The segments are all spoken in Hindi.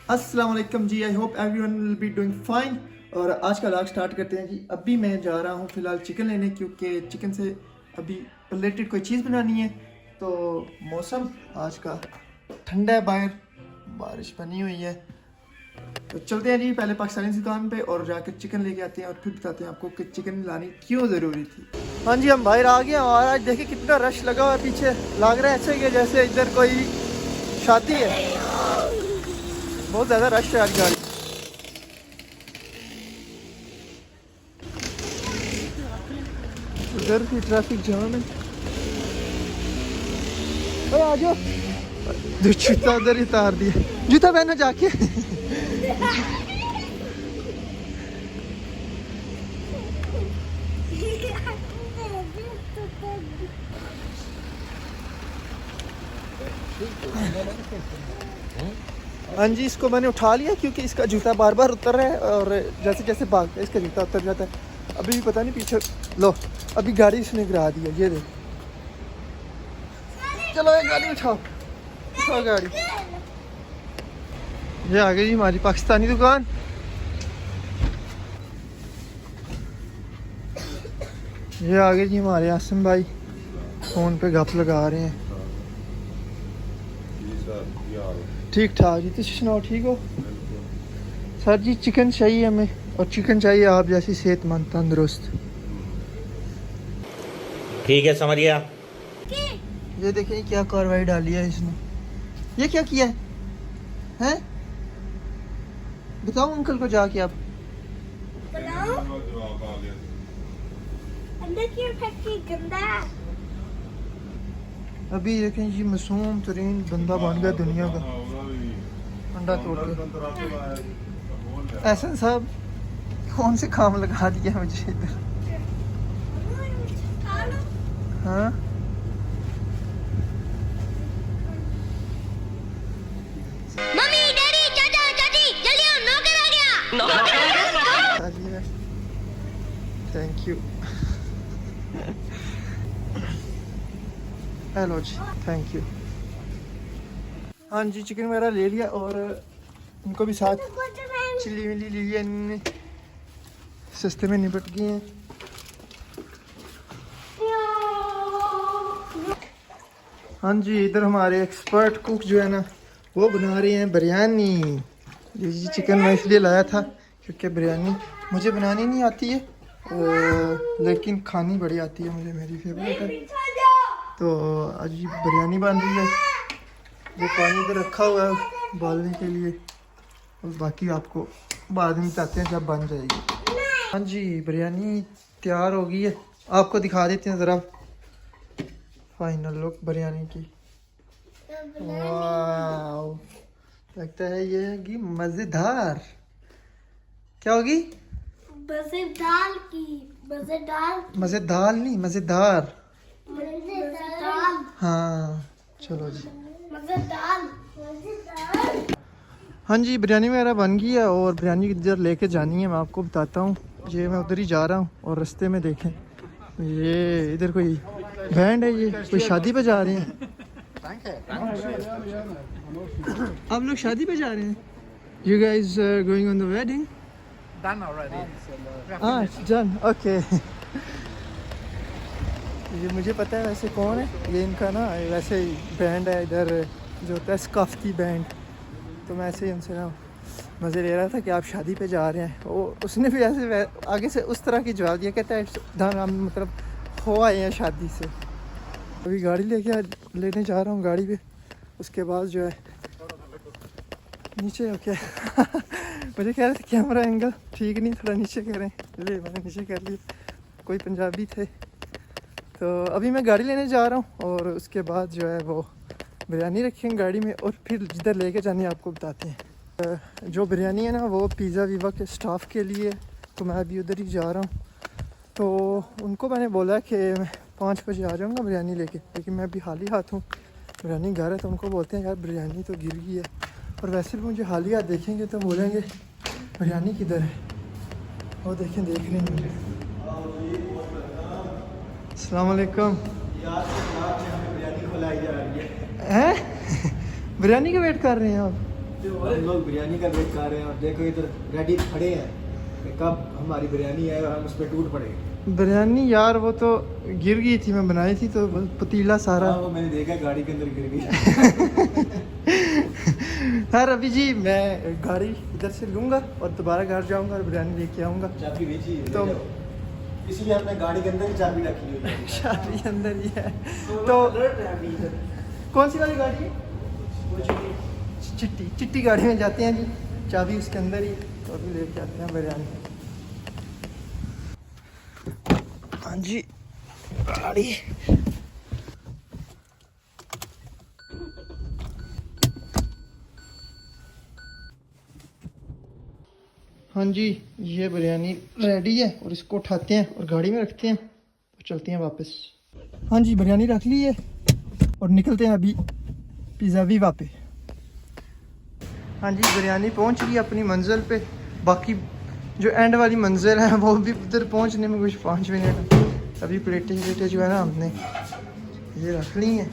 अस्सलाम वालेकुम जी। I hope everyone will be doing fine. और आज का व्लॉग स्टार्ट करते हैं जी। अभी मैं जा रहा हूँ फ़िलहाल चिकन लेने, क्योंकि चिकन से अभी रिलेटेड कोई चीज़ बनानी है। तो मौसम आज का ठंडा है, बाहर बारिश बनी हुई है। तो चलते हैं जी पहले पाकिस्तानी दुकान पे और जाकर चिकन लेके आते हैं और फिर बताते हैं आपको कि चिकन लानी क्यों ज़रूरी थी। हाँ जी, हम बाहर आ गए हैं और आज देखिए कितना रश लगा हुआ है पीछे। लग रहा है ऐसे कि जैसे इधर कोई शादी है, बहुत ज़्यादा रश है आज गाड़ी। उधर भी ट्रैफिक जाम है। अरे आ जाओ, जूता उधर ही उतार दिया। जूता पहनो जाके। हाँ जी, इसको मैंने उठा लिया क्योंकि इसका जूता बार बार उतर रहा है और जैसे जैसे भागता है इसका जूता उतर जाता है। अभी भी पता नहीं पीछे लो, अभी गाड़ी इसने गिरा दी है, ये देख। चलो ये गाड़ी उठाओ, उठाओ गाड़ी। ये आ गई जी हमारी पाकिस्तानी दुकान। ये आ गए जी हमारे आसिम भाई, फ़ोन पे गप लगा रहे हैं। ठीक ठाक जी, तुम सुनाओ ठीक हो? सर जी चिकन चाहिए हमें, और चिकन चाहिए आप जैसी सेहतमंद तंदुरुस्त। ठीक है समझ गया। ये देखिए क्या कार्रवाई डाली है इसने। ये क्या किया है, हैं? बताओ अंकल को जाके आप। अंदर की फैक्ट्री गंदा। अभी देखें जी मासूम तरीन बंदा बन गया दुनिया का, अंडा तोड़ के। एहसन साहब कौन से काम लगा दिया मुझे इधर। हाँ मम्मी डैडी चाचा चाची जल्दी आओ, नौकर आ गया। Thank you. हेलो जी, थैंक यू। हाँ जी, चिकन वगैरह ले लिया और इनको भी साथ चिल्ली विल्ली ले लिया इन्होंने, सस्ते में निपट गए हैं। हाँ जी, इधर हमारे एक्सपर्ट कुक जो है ना वो बना रहे हैं बिरयानी। ये जी चिकन मैं इसलिए लाया था क्योंकि बिरयानी मुझे बनानी नहीं आती है, लेकिन खानी बड़ी आती है मुझे, मेरी फेवरेट है। तो आज बिरयानी बन रही है। ये पानी इधर रखा हुआ है उबालने के लिए, और बाकी आपको बाद में बताते हैं जब बन जाएगी। हाँ जी, बिरयानी तैयार हो गई है, आपको दिखा देते हैं ज़रा फाइनल लुक बिरयानी की। वाह, लगता है ये होगी मज़ेदार। क्या होगी? मज़ेदार की मज़ेदार मज़ेदार नहीं, मज़ेदार। मज़ेदार हाँ चलो जी। मज़ेदार। हाँ जी, बिरयानी वगैरह बन गई है और बिरयानी इधर लेके जानी है, मैं आपको बताता हूँ। ये मैं उधर ही जा रहा हूँ और रास्ते में देखें ये इधर कोई बैंड है, ये कोई शादी पे जा रहे हैं। आप लोग शादी पे जा रहे हैं? You guys are going on the wedding? Done already. Ah, it's done. Okay. ये मुझे पता है वैसे कौन है, ये इनका ना वैसे बैंड है इधर जो होता है सकाफती बैंड। तो मैं ऐसे ही उनसे ना मज़े ले रहा था कि आप शादी पे जा रहे हैं। वो उसने भी ऐसे आगे से उस तरह की जवाब दिया, कहता है धान हम मतलब हो आए हैं शादी से। अभी गाड़ी लेने जा रहा हूँ गाड़ी पे, उसके बाद जो है नीचे ओके। मुझे कह रहे थे कैमरा एंगल ठीक नहीं, थोड़ा नीचे करें, ले मैंने नीचे कर लिया। कोई पंजाबी थे। तो अभी मैं गाड़ी लेने जा रहा हूँ और उसके बाद जो है वो बिरयानी रखेंगे गाड़ी में और फिर जिधर लेके जानी है आपको बताते हैं। जो बिरयानी है ना वो पिज़्ज़ा वीवा के स्टाफ के लिए, तो मैं अभी उधर ही जा रहा हूँ। तो उनको मैंने बोला कि मैं 5 बजे आ जाऊँगा बिरयानी लेके, लेकिन मैं अभी हाल ही हाथ हूँ, बिरयानी घर है। तो उनको बोलते हैं यार बिरयानी तो गिर गई है, और वैसे भी मुझे हाल ही हाथ देखेंगे तो बोलेंगे बिरयानी किधर है। वो देखें, देख रहे हैं मुझे। अस्सलाम वालेकुम। हैं? बिरयानी का वेट कर रहे हैं आप? हम लोग बिरयानी का वेट कर रहे हैं और देखो इधर रेडी खड़े हैं कि कब हमारी बिरयानी आए और हम उस पर टूट पड़े। बिरयानी यार वो तो गिर गई थी, मैं बनाई थी तो पतीला सारा। हाँ, वो मैंने देखा गाड़ी के अंदर गिर गई। हाँ रवि जी, मैं गाड़ी इधर से लूँगा और दोबारा घर जाऊँगा और बिरयानी लेके आऊँगा। चाबी बेची तो इसलिए हमने गाड़ी के अंदर ही चाबी रखी हुई है। चाबी अंदर ही है। तो कौन सी वाली गाड़ी है? चिट्टी चिट्टी गाड़ी में जाते हैं जी, चाबी उसके अंदर ही, तो अभी लेके आते हैं बिरयानी। हाँ जी गाड़ी। हाँ जी, ये बिरयानी रेडी है और इसको उठाते हैं और गाड़ी में रखते हैं तो चलते हैं वापस। हाँ जी, बिरयानी रख ली है और निकलते हैं अभी पिज़्ज़ा वीवा पे। हाँ जी, बिरयानी पहुंच गई अपनी मंजिल पे। बाकी जो एंड वाली मंजिल है वो भी उधर पहुंचने में कुछ 5 मिनट है। अभी प्लेटें जो है ना हमने ये रख ली हैं।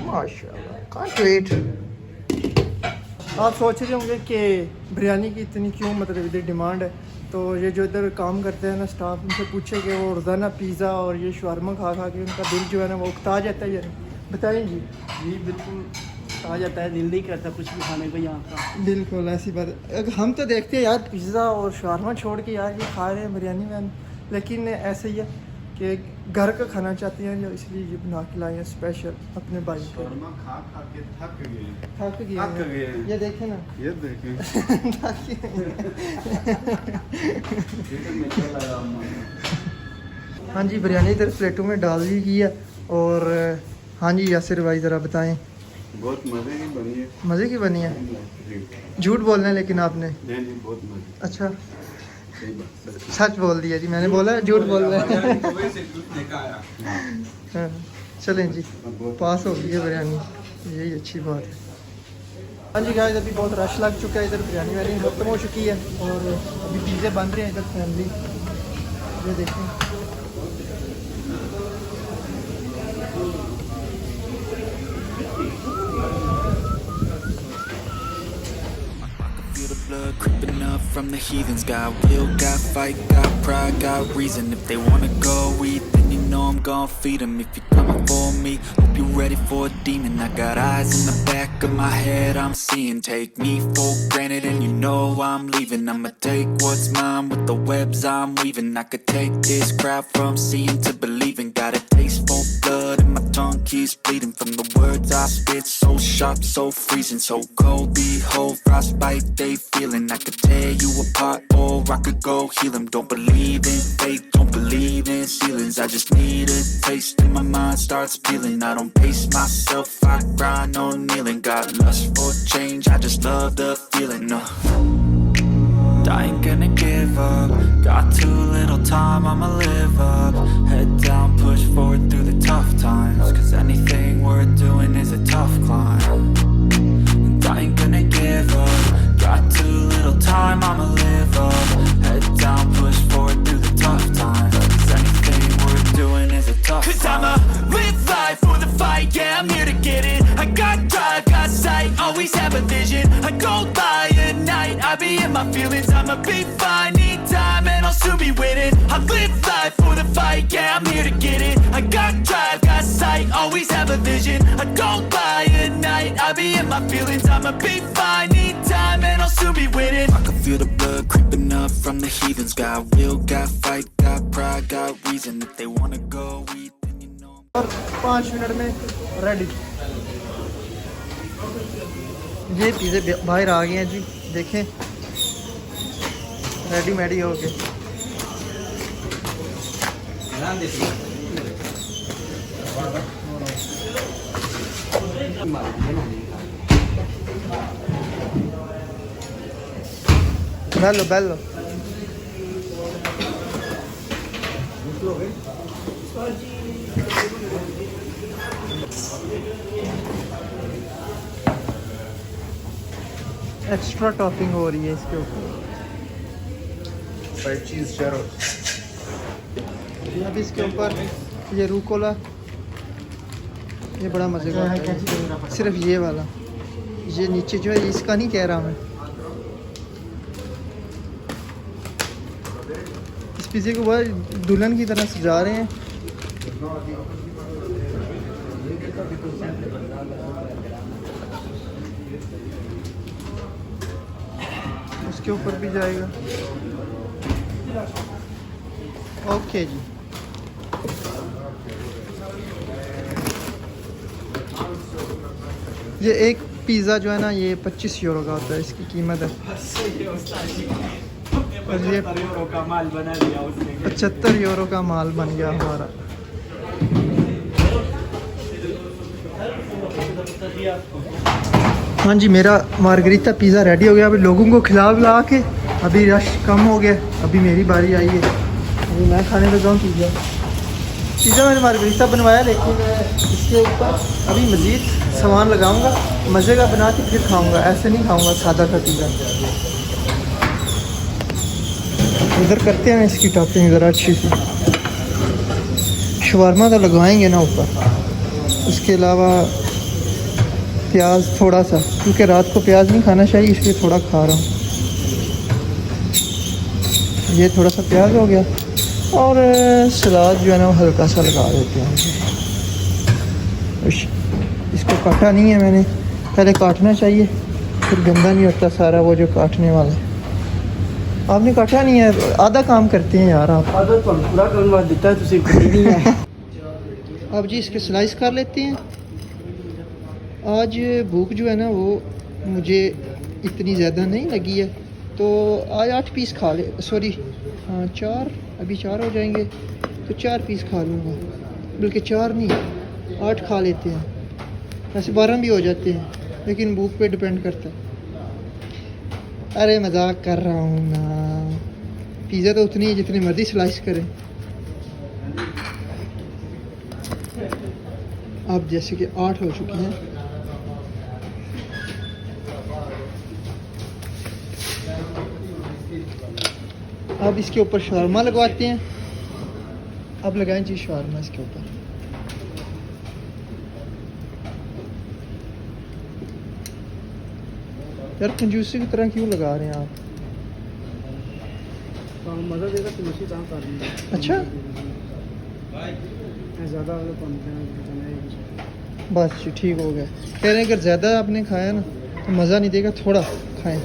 माशाल्लाह, कांट वेट। आप सोच रहे होंगे कि बिरयानी की इतनी क्यों मतलब इधर डिमांड है, तो ये जो इधर काम करते हैं ना स्टाफ, उनसे पूछे कि वो रोज़ाना पिज़्ज़ा और ये शवारमा खा खा के उनका दिल जो है ना वो उकता जाता है। यार बताइए जी। जी बिल्कुल आ जाता है, दिल नहीं करता कुछ भी खाने को यहाँ का। बिल्कुल ऐसी बात है। हम तो देखते हैं यार पिज़्ज़ा और शवारमा छोड़ के यार ये खा रहे हैं बिरयानी में, लेकिन ऐसे ही है कि घर का खाना चाहते हैं जो, इसलिए ये बना के लाए हैं स्पेशल अपने भाई को। शौरमा खा खा के थक गए। थक गए थक हैं। गए। ये देखें ना, ये देखें। हाँ जी, बिरयानी इधर प्लेटों में डाल दी गई है। और हाँ जी यासिर भाई ज़रा बताएं। बहुत मज़े की बनी है। मज़े की बनी है? जी। झूठ बोलना है लेकिन आपने। नहीं नहीं, बहुत मज़े। अच्छा, सही बात, सच। सच बोल दिया जी, मैंने बोला झूठ बोल रहा है। हाँ, चलें जी, पास हो गई है बिरयानी, यही अच्छी बात है। हाँ जी गाइस, अभी बहुत रश लग चुका है इधर, बिरयानी वाली खत्म हो चुकी है और अभी पिज़्ज़े बन रहे हैं इधर फैमिली। ये देखें, Feel the blood creeping up from the heathens. Got will, got fight, got pride, got reason. If they wanna go eat, then you know I'm gon' feed them. If you're coming for me, hope you're ready for a demon. I got eyes in the back of my head, I'm seeing. Take me for granted and you know I'm leaving. I'ma take what's mine with the webs I'm weaving. I could take this crowd from seeing to believing. Got a taste for blood and my tongue keeps bleeding. From the words I spit, so sharp, so freezing. So cold, behold, frostbite they feeling. I could tear you apart or I could go heal them. Don't believe in fate, don't believe in ceilings. I just need a taste and my mind starts peeling. I don't pace myself, I grind on kneeling. Got lust for change, I just love the feeling. I ain't gonna give up. Got too little time, I'ma live up. Head down, push forward through the tough times. Cause anything worth doing is a tough climb. And I ain't gonna give up. Got too little time, I'ma live up. Head down, push forward through the tough times. Cause anything worth doing is a tough climb. Cause I'ma live life for the fight, yeah, I'm here to get it. I got drive, got sight, always have a vision. I go by at night, I be in my feelings. I'ma be fine, need time and I'll soon be winning. I live life for the fight, yeah, I'm here to get it. I got drive, got sight, always have a vision. I go by at night, I be in my feelings. I'ma be fine, need time and I'll soon be winning. I can feel the blood creeping up from the heathens. Got will, got fight, got pride, got reason. If they wanna go eat, then you know. और 5 मिनट में रेडी। ये पिज़्ज़े बाहर आ गए हैं जी, देखें रेडी मेडी हो गए। bello bello। एक्स्ट्रा टॉपिंग हो रही है इसके ऊपर। फ्राइड चीज़ शैरो। अब इसके ऊपर ये रूकोला, ये बड़ा मज़े का होता है, सिर्फ ये वाला। ये नीचे जो है इसका नहीं कह रहा मैं, इस पिज़्ज़े को बहुत दुल्हन की तरह सजा रहे हैं। उसके ऊपर भी जाएगा। ओके जी, ये एक पिज़्ज़ा जो है ना ये 25 यूरो का होता है, इसकी कीमत है। और ये यूरो का माल बना दिया उसने। 75 यूरो का माल बन गया हमारा। हाँ जी, मेरा मार्गरीता पिज़्ज़ा रेडी हो गया। अभी लोगों को खिला विला के अभी रश कम हो गया, अभी मेरी बारी आई है। अभी मैं खाने लगा हूँ पिज़्ज़ा मैंने मार्गरीता बनवाया, लेकिन इसके ऊपर अभी मज़ीद सामान लगाऊंगा, मज़े का बना के फिर खाऊंगा। ऐसे नहीं खाऊंगा सादा का पिज़्ज़ा। इधर करते हैं इसकी टॉपिंग ज़रा अच्छी सी। शवारमा तो लगवाएंगे ना ऊपर, उसके अलावा प्याज थोड़ा सा, क्योंकि रात को प्याज नहीं खाना चाहिए इसलिए थोड़ा खा रहा हूँ। ये थोड़ा सा प्याज हो गया, और सलाद जो है ना वो हल्का सा लगा देते हैं। इसको काटा नहीं है मैंने, पहले काटना चाहिए, फिर गंदा नहीं होता सारा वो जो काटने वाला है। आपने काटा नहीं है, आधा काम करते हैं यार आप। आदत तो पूरा करवा देता है, तुझे कोई नहीं है। अब जी इसके स्लाइस कर लेते हैं। आज भूख जो है ना वो मुझे इतनी ज़्यादा नहीं लगी है, तो आज 8 पीस खा ले, सॉरी 4, अभी 4 हो जाएंगे तो 4 पीस खा लूँगा, बल्कि 4 नहीं 8 खा लेते हैं। वैसे 12 भी हो जाते हैं, लेकिन भूख पे डिपेंड करता है। अरे मजाक कर रहा हूँ ना, पिज़्ज़ा तो उतनी है जितनी मर्ज़ी स्लाइस करें। अब जैसे कि 8 हो चुकी हैं, अब इसके ऊपर शवारमा लगवाते हैं। अब लगाएं जी शवारमा इसके ऊपर। यार कंजूसी की तरह क्यों लगा रहे हैं आप? मज़ा देगा तो उसी काम कर रही है। अच्छा ज़्यादा बस जी ठीक हो गया। कह रहे हैं अगर ज़्यादा आपने खाया ना तो मज़ा नहीं देगा, थोड़ा खाएं।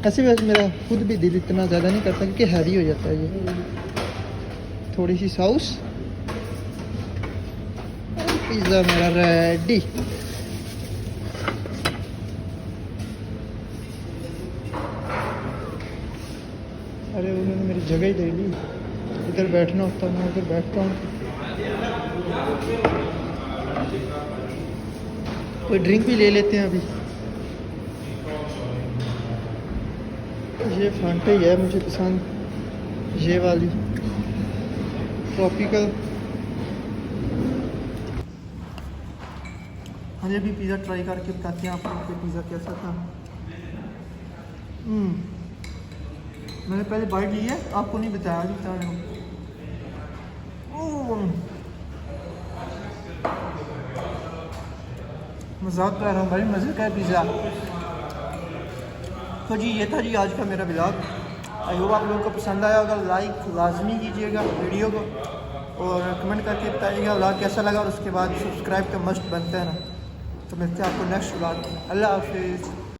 ऐसे वैसे मेरा खुद भी दिल इतना ज़्यादा नहीं करता क्योंकि हैवी हो जाता है ये। थोड़ी सी सॉस, पिज़्ज़ा मेरा रेडी। अरे उन्होंने मेरी जगह ही ले ली, इधर बैठना होता मैं उधर बैठता हूँ। कोई ड्रिंक भी ले लेते हैं अभी। ये फांटा ही है मुझे पसंद, ये वाली ट्रॉपिकल। हाँ जी, अभी पिज़्ज़ा ट्राई करके बताते हैं आप लोग कि पिज़्ज़ा कैसा था। मैंने पहले बाइट ली है, आपको नहीं बताया, आज बता रहा हूँ। मजाक कर रहा हूँ भाई, मज़े का है पिज़्ज़ा। तो जी ये था जी आज का मेरा ब्लॉग। आई होप आप लोगों को पसंद आया होगा। लाइक लाजमी कीजिएगा वीडियो को, और कमेंट करके बताइएगा ब्लॉग कैसा लगा, और उसके बाद सब्सक्राइब का मस्ट बनता है ना। तो मिलते हैं आपको नेक्स्ट ब्लॉग में। अल्लाह हाफिज़।